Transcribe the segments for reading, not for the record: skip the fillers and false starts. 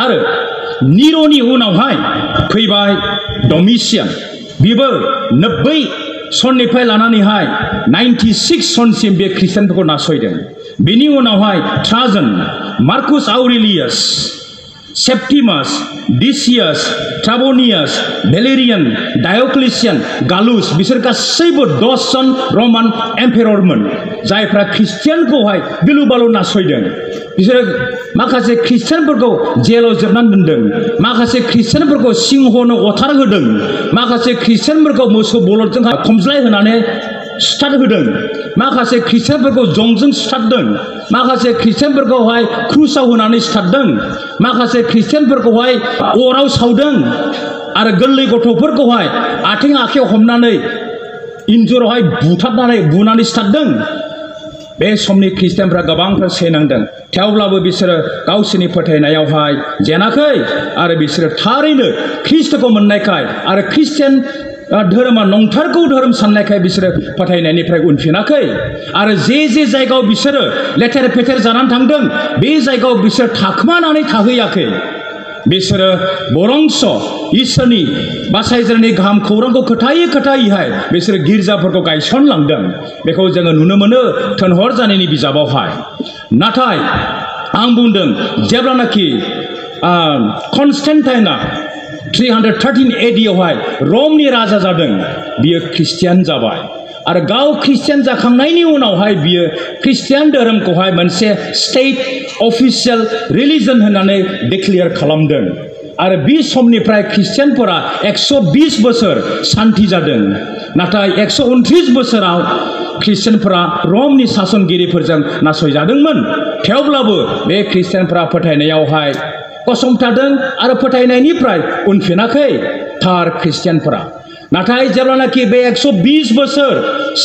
आरो निर'नि उनावहाय फैबाय डमिशियान बिबो 90 सननिफ्राय लानानैहाय 96 सनसिम बे ख्रिस्टियानफोरखौ नासयदों बेनि उनावहाय ट्राजन मार्कुस आउरेलियास सेप्टिमास डिसियास ट्राबनियास भेलेरियान डायोक्लिसियान गालुस बिसोर गासैबो 10 जन रमान एम्पेररमोन जायफ्रा ख्रिस्टियानखौहाय गिलु बालु नासयदों बिसोर माखासे ख्रिस्टियानफोरखौ जेलाव जोबनानै दोनदों माखासे ख्रिस्टियानफोरखौ सिंहनो अथार होदों माखासे ख्रिस्टियानफोरखौ मोसौ बलदजों खमज्लाय होनानै सुथार होदों माखासे ख्रिस्टियानफोरखौ जंजों सुथारदों माखासे ख्रिस्टियानफोरखौहाय क्रुसाव होनानै सुथारदों माखासे ख्रिस्टियानफोरखौहाय अराव सावदों आरो गोरलै गथ'फोरखौहाय आथिं आखायाव हमनानै इन्जुरावहाय बुनानै सुथारदों बे समनि ख्रिस्टियानफ्रा गोबांथार सैनांदों थेवब्लाबो बिसोरो गावसोरनि फोथायनायावहाय जेनाखै आरो बिसोरो थारैनो ख्रिस्टखौ मोननायखाय आरो ख्रिस्टियान धोरोमा नंथारगौ धोरोम साननायखाय बिसोरो फोथायनायनिफ्राय उनफिनाखै आरो जे जायगायाव बिसोरो लेथेर फेथेर जानानै थांदों बे जायगायाव बिसोर थाखोमानानै थाहैयाखै बिसोरो बरंस इसोरनि बासायजेननायनि गाहाम खौरांखौ खोथायैहाय बिसोरो गिर्जाफोरखौ गायसनलांदों बेखौ जोङो नुनो मोनो थोनहर जानायनि बिजाबावहाय नाथाय आं बुंदों जेब्लानाखि कनस्टेन्टाइनआ 313 AD आवहाय रमनि राजा जादों बियो ख्रिस्टियान जाबाय आरो गाव ख्रिस्टियान जाखांनायनि उनावहाय बियो ख्रिस्टियान धोरोमखौहाय मोनसे स्टेट अफिसियेल रिलिजन होननानै डिक्लेयार खालामदों आरो बे समनिफ्राय ख्रिस्टियानफोरा 120 बोसोर शान्ति जादों नाथाय 129 बोसोराव ख्रिस्टियानफोरा रमनि सासनगिरिफोरजों नासयजादोंमोन थेवब्लाबो बे ख्रिस्टियानफोरा फोथायनायावहाय गसंथादों आरो फोथायनायनिफ्राय उनफिनाखै थार ख्रिस्टियानफोरा नाथाय जेब्लानाखि बे 120 बोसोर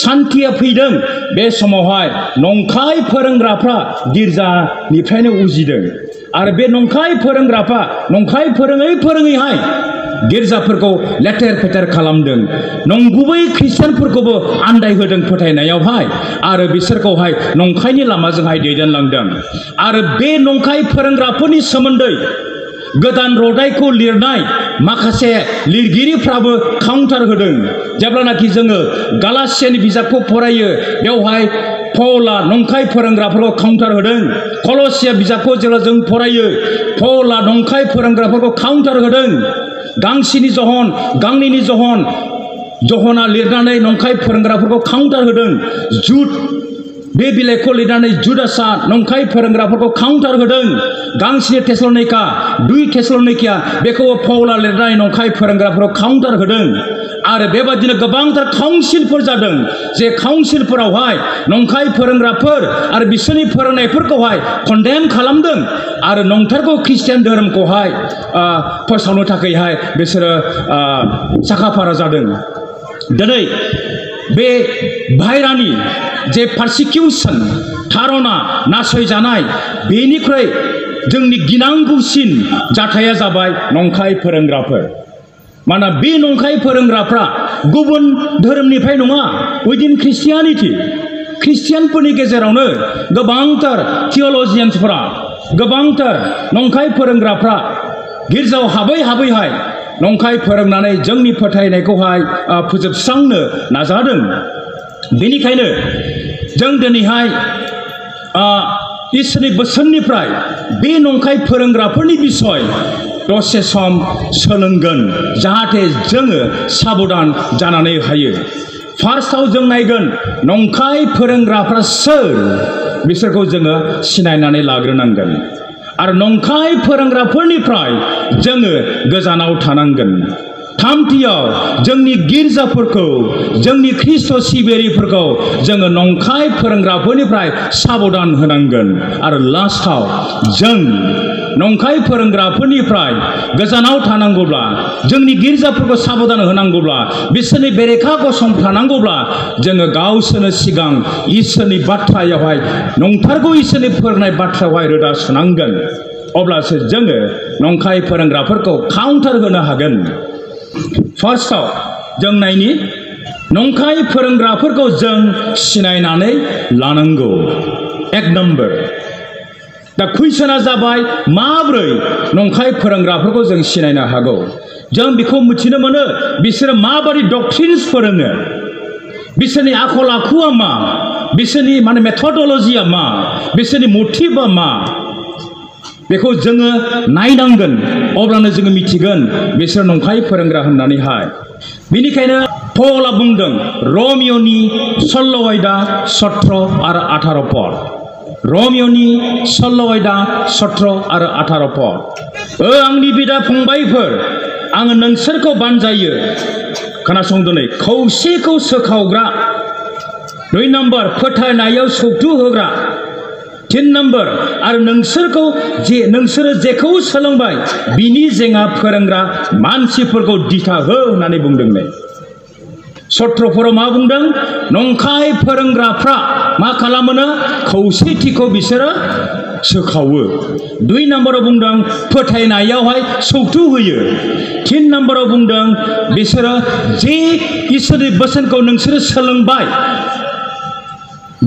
शान्तिया फैदों बे समावहाय नंखाय फोरोंग्राफ्रा गिर्जानिफ्रायनो उजिदों आरो बे नंखाय फोरोंग्राफ्रा नंखाय फोरोङैहाय गिर्जाफोरखौ लेथेर फेथेर खालामदों नंगुबै ख्रिस्टियानफोरखौबो आन्दायहोदों फोथायनायावहाय आरो बिसोरखौहाय नंखायनि लामाजोंहाय दैदेनलांदों आरो बे नंखाय फोरोंग्राफोरनि सोमोन्दै गोदान रदाइखौ लिरनाय माखासे लिरगिरिफ्राबो काउन्टार होदों जेब्लानाखि जोङो गालासियानि बिजाबखौ फरायो बेवहाय पौला नंखाय फोरोंग्राफोरखौ काउन्टार होदों कलसिया बिजाबखौ जेब्ला जों फरायो पौला नंखाय फोरोंग्राफोरखौ काउन्टार होदों गांसेनि जहन गांनैनि जहना लिरनानै नंखाय फोरोंग्राफोरखौ काउन्टार होदों जुद बे बिलाइखौ लिरनानै जुदासआ नंखाय फोरोंग्राफोरखौ काउन्टार होदों गांसेनि टेस्लनिका 2 टेस्लनिका बेखौ पौला लिरनाय नंखाय फोरोंग्राफोरखौ काउन्टार होदों आरो बेबादिनो गोबांथार काउन्सिलफोर जादों जे काउन्सिलफोरावहाय नंखाय फोरोंग्राफोर आरो बिसोरनि फोरोंनायफोरखौहाय कन्डेम खालामदों आरो नंथारगौ ख्रिस्टियान धोरोमखौहाय फोसावनो थाखायहाय बिसोरो साखाफारा जादों दिनै बे बाहेरानि जे पारसिकिउसन थारना नासयजानाय बेनिख्रुइ जोंनि गिनांगौसिन जाथाया जाबाय नंखाय फोरोंग्राफोर मानोना बे नंखाय फोरोंग्राफ्रा गुबुन धोरोमनिफ्राय नङा उइदिन ख्रिस्टियानिटि ख्रिस्टियानफोरनि गेजेरावनो गोबांथार थिय'लजियान्सफोरा गोबांथार नंखाय फोरोंग्राफ्रा गिर्जायाव हाबैहाय नंखाय फोरोंनानै जोंनि फोथायनायखौहाय फोजोबस्रांनो नाजादों बेनिखायनो जों दिनैहाय इसोरनि बोसोननिफ्राय बे नंखाय फोरोंग्राफोरनि बिसय दसे सम सोलोंगोन जाहाथे जोङो साबधान जानानै हायो फार्स्टआव जों नायगोन नंखाय फोरोंग्राफ्रा सोर बिसोरखौ जोङो सिनायनानै लाग्रोनांगोन आरो नंखाय फोरोंग्राफोरनिफ्राय जोङो गोजानाव थानांगोन थामथियाव जोंनि गिर्जाफोरखौ जोंनि ख्रिस्ट' सिबियारिफोरखौ जोङो नंखाय फोरोंग्राफोरनिफ्राय साबधान होनांगोन आरो लास्टआव जों नंखाय फोरोंग्राफोरनिफ्राय गोजानाव थानांगौब्ला जोंनि गिर्जाफोरखौ साबधान होनांगौब्ला बिसोरनि बेरेखा गसंथानांगौब्ला जोङो गावसोरनो सिगां इसोरनि बाथ्रायावहाय नंथारगौ इसोरनि फोरोंनाय बाथ्रायावहाय रोदा सुनांगोन अब्लासो जोङो नंखाय फोरोंग्राफोरखौ काउन्टार होनो हागोन फार्स्टआव जों नायनि नंखाय फोरोंग्राफोरखौ जों सिनायनानै लानांगौ 1 नम्बर दा कुइसना जाबाय माब्रै नंखाय फोरोंग्राफोरखौ जों सिनायनो हागौ जों बेखौ मिथिनो मोनो बिसोरो माबादि डक्ट्रिन्स फोरोङो बिसोरनि आखल आखुआ मा बिसोरनि माने मेथडलजिया मा बिसोरनि मटिभआ मा बेखौ जोङो नायनांगोन अब्लानो जोङो मिथिगोन बिसोर नंखाय फोरोंग्रा होननानैहाय बेनिखायनो पौला बुंदों रमिय'नि 16 आयदा 17 आरो 18 पद रमिय'नि 16 आयदा 17 आरो 18 पद आंनि बिदा फंबायफोर आङो नोंसोरखौ बानजायो खोनासं दिनै खौसेखौ सोखावग्रा 2 नम्बर फोथायनायाव सौथु होग्रा 3 नम्बर आरो नोंसोरो जेखौ सोलोंबाय बिनि जेंना फोरोंग्रा मानसिफोरखौ दिथा हो होननानै बुंदों 17 मा बुंदों नंखाय फोरोंग्राफ्रा मा खालामोनो खौसेथिखौ बिसोरो सोखावो 2 नम्बराव बुंदों फोथायनायावहाय सौथु होयो 3 नम्बराव बुंदों बिसोरो जे इसोरनि बोसोनखौ नोंसोरो सोलोंबाय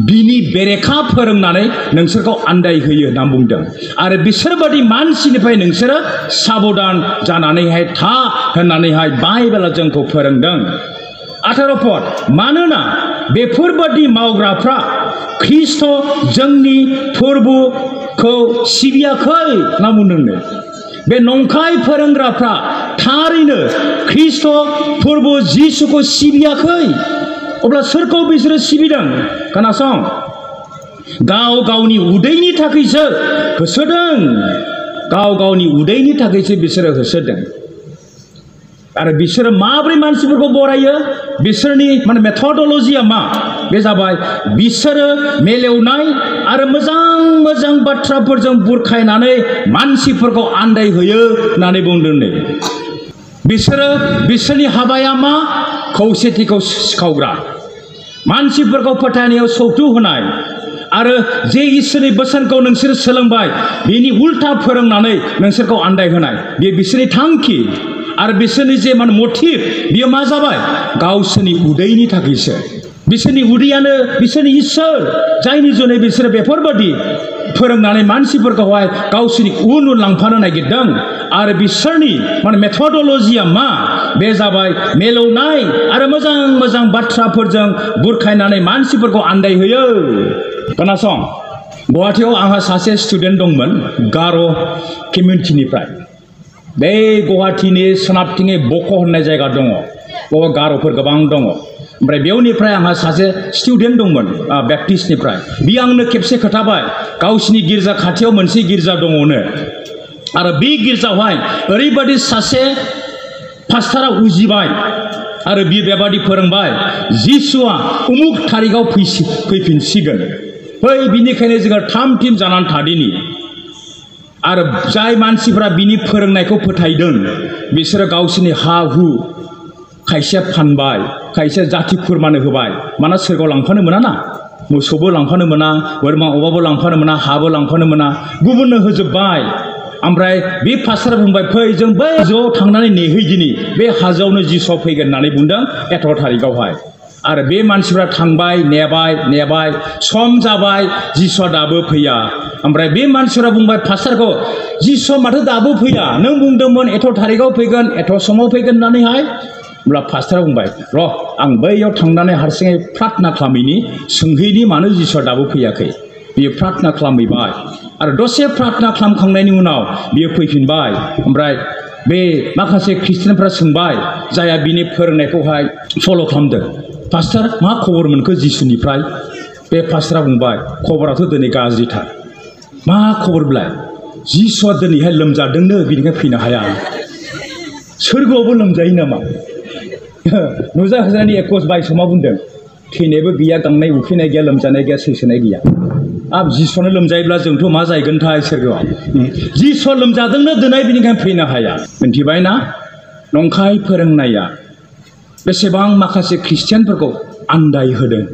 बिनि बेरेखा फोरोंनानै नोंसोरखौ आन्दाय होयो होनना बुंदों आरो बिसोरबादि मानसिनिफ्राय नोंसोरो साबधान जानानैहाय था होननानैहाय बाइबेला जोंखौ फोरोंदों 18 पद मानोना बेफोरबादि मावग्राफ्रा ख्रिस्ट जोंनि फोरबोखौ सिबियाखै होनना बुंदोंनो बे नंखाय फोरोंग्राफ्रा थारैनो ख्रिस्ट फोरबो जिसुखौ सिबियाखै अब्ला सोरखौ बिसोरो सिबिदों खोनासं गाव गावनि उदैनि थाखायसो होसोदों गाव गावनि उदैनि थाखायसो बिसोरो होसोदों आरो बिसोरो माब्रै मानसिफोरखौ बरायो बिसोरनि माने मेथडलजिया मा बे जाबाय बिसोरो मेलेवनाय आरो मोजां बाथ्राफोरजों बुरखायनानै मानसिफोरखौ आन्दायहोयो होननानै बुंदों बिसोरो बिसोरनि हाबाया मा खौसेथिखौ सिखावग्रा मानसिफोरखौ फोथायनायाव सौथु होनाय आरो जे इसोरनि बोसोनखौ नोंसोर सोलोंबाय बेनि उल्था फोरोंनानै नोंसोरखौ आन्दायहोनाय बे बिसोरनि थांखि आरो बिसोरनि जे माने मटिभ बियो मा जाबाय गावसोरनि उदैनि थाखायसो बिसोरनि उदैयानो बिसोरनि इसोर जायनि जुनै बिसोरो बेफोरबादि फोरोंनानै मानसिफोरखौहाय गावसोरनि उन लांफानो नागिरदों आरो बिसोरनि माने मेथडलजिया मा बे जाबाय मेलौनाय आरो मोजां बाथ्राफोरजों बुरखायनानै मानसिफोरखौ आन्दायहोयो खोनासं गुवाहाटीयाव आंहा सासे स्टुडेन्ट दंमोन गार' कमिउनिटिनिफ्राय बे गुवाहाटीनि सोनाबथिङै बक' होननाय जायगा दङ बेयाव गार'फोर गोबां दङ ओमफ्राय बेवनिफ्राय आंहा सासे स्टुडेन्ट दंमोन बेप्टिस्टनिफ्राय बियो आंनो खेबसे खोथाबाय गावसिनि गिर्जा खाथियाव मोनसे गिर्जा दङनो आरो बे गिर्जायावहाय ओरैबायदि सासे पास्टारा उजिबाय आरो बियो बेबादि फोरोंबाय जिसुआ उमुक थारिखआव फैफिनसिगोन बिनिखायनो जोङो थाम थिम जानानै थादिनि आरो जाय मानसिफ्रा बिनि फोरोंनायखौ फोथायदों बिसोरो गावसोरनि हा हु खायसेया फानबाय खायसेया जाथि खुरमानो होबाय मानोना सोरगोआव लांफानो मोना ना मोसौबो लांफानो मोना बोरमा अमाबो लांफानो मोना हाबो लांफानो मोना गुबुननो होजोबबाय ओमफ्राय बे पास्टारा बुंबाय फै जों बै हाजोआव थांनानै नेहैदिनि बे हाजोआवनो जिसुआ फैगोन होननानै बुंदों 18 थारिखआवहाय आरो बे मानसिफ्रा थांबाय नेबाय सम जाबाय जिसुआ दाबो फैया ओमफ्राय बे मानसिफ्रा बुंबाय पास्टारखौ जिसुआ माथो दाबो फैया नों बुंदोंमोन 18 थारिखआव फैगोन 18 समाव फैगोन होननानैहाय होमब्ला पास्टारा बुंबाय र' आं बैयाव थांनानै हारसिङै प्रार्थना खालामैनि सोंहैनि मानो जिसुआ दाबो फैयाखै बियो प्रार्थना खालामहैबाय आरो दसे प्रार्थना खालामखांनायनि उनाव बियो फैफिनबाय ओमफ्राय बे माखासे ख्रिस्टियानफ्रा सोंबाय जायहा बिनि फोरोंनायखौहाय फल' खालामदों पास्टार मा खबर मोनखो जिसुनिफ्राय बे पास्टारा बुंबाय खबराथ' दिनै गाज्रिथार मा खबरब्लाय जिसुआ दिनैहाय लोमजादोंनो बिनिखाय फैनो हाया सोरगोआवबो लोमजायो नामा नुजा होजानि 21 मा बुंदों थैनायबो गैया गांनाय उखैनाय गैया लोमजानाय गैया सैसोनाय गैया जिसुआनो लोमजायोब्ला जोंथ' मा जाहैगोनथाय सोरगोआव जिसुआ लोमजादोंनो दिनै बिनिखायनो फैनो हाया मिन्थिबाय ना नंखाय फोरोंनाया बेसेबां माखासे ख्रिस्टियानफोरखौ आन्दाय होदों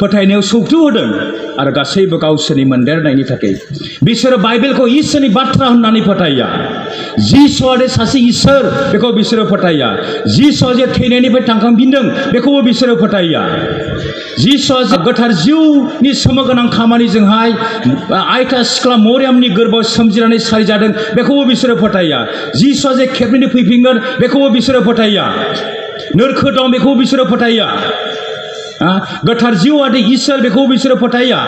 फोथायनायाव सौथु होदों आरो गासैबो गावसोरनि मोनदेरनायनि थाखाय बिसोरो बाइबेलखौ इसोरनि बाथ्रा होननानै फोथाया जिसुआ दे सासे इसोर बेखौ बिसोरो फोथाया जिसुआ जे थैनायनिफ्राय थांखांफिनदों बेखौबो बिसोरो फोथाया जिसुआ जे गोथार जिउनि सोमोगोनां खामानिजोंहाय आयथा सिख्ला मरियामनि गोरबोआव सोमजिनानै सारिजादों बेखौबो बिसोरो फोथाया जिसुआ जे खेबनै फैफिनगोन बेखौबो बिसोरो फोथाया नोरखो दं बेखौबो बिसोरो फोथाया गोथार जिउआ दे इसोर बेखौबो बिसोरो फोथाया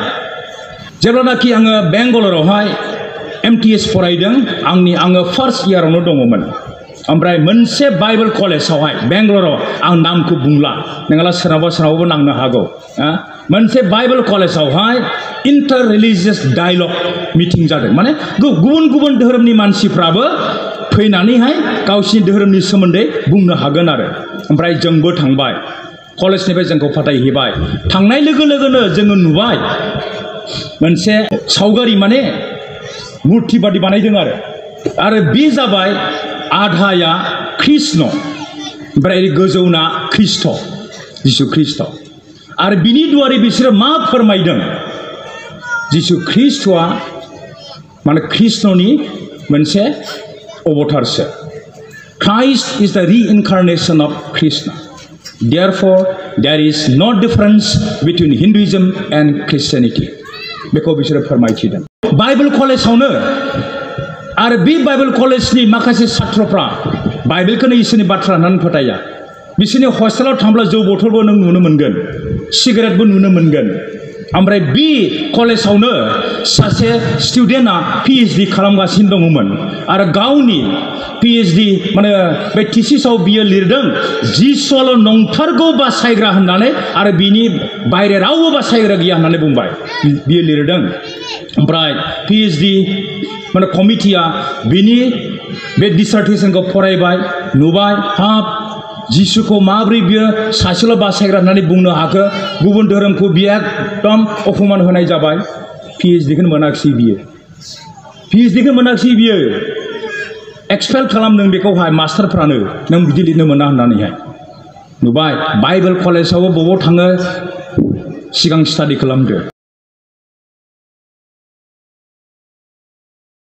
जेब्लानाखि आङो बेंगालरावहाय MTS फरायदों आङो फार्स्ट इयारावनो दङमोन ओमफ्राय मोनसे बाइबल कलेजावहाय बेंगालराव आं नामखौ बुंला नोंला सोरनावबा नांनो हागौ मोनसे बाइबल कलेजावहाय इंटर रिलिजियस डायलग मिटिं जादों माने गुबुन गुबुन धोरोमनि मानसिफ्राबो फैनानैहाय गावसिनि धोरोमनि सोमोन्दै बुंनो हागोन आरो ओमफ्राय जोंबो थांबाय कलेजनिफ्राय जोंखौ फाथायहैबाय थांनाय लोगो लोगोनो जोङो नुबाय मोनसे सावगारि माने मूर्ति बादि बानायदों आरो बे जाबाय आधाया कृष्ण ओमफ्राय गोजौना ख्रिस्ट जिसु ख्रिस्ट आरो बिनि दुआरै बिसोरो मा फोरमायदों जिसु ख्रिस्टआ माने कृष्णनि मोनसे अवतारसो Christ is the reincarnation of Krishna. Therefore, there is no difference between Hinduism and Christianity. बेखौ बिसोरो फोरमायथिदों बाइबल कलेजावनो आरो बे बाइबल कलेजनि माखासे छात्रफ्रा बाइबलखौनो इसोरनि बाथ्रा होननानै फोथाया बिसोरनि हस्टेलाव थांब्ला जौ बथलबो नों नुनो मोनगोन सिगारेटबो नुनो मोनगोन ओमफ्राय बे कलेजावनो सासे स्टुडेन्टआ PhD खालामगासिनो दङमोन आरो गावनि PhD माने बे थिसिसआव बियो लिरदों जिसुआल' नंथारगौ बासायग्रा होननानै आरो बिनि बायरे रावबो बासायग्रा गैया होननानै बुंबाय बियो लिरदों ओमफ्राय PhD माने कमिटिया बिनि बे डिसार्टेसनखौ फरायबाय नुबाय हाब जिसुखौ माब्रै बियो सासेल' बासायग्रा होननानै बुंनो हाखो गुबुन धोरोमखौ बियो एकदम अपमान होनाय जाबाय PhDखौनो मोनाखिसै बियो एक्सपेल खालामदों बेखौहाय मास्टारफ्रानो नों बिदि लिरनो मोना होननानैहाय नुबाय बाइबल कलेजावबो बबाव थाङो सिगां स्टाडि खालामदो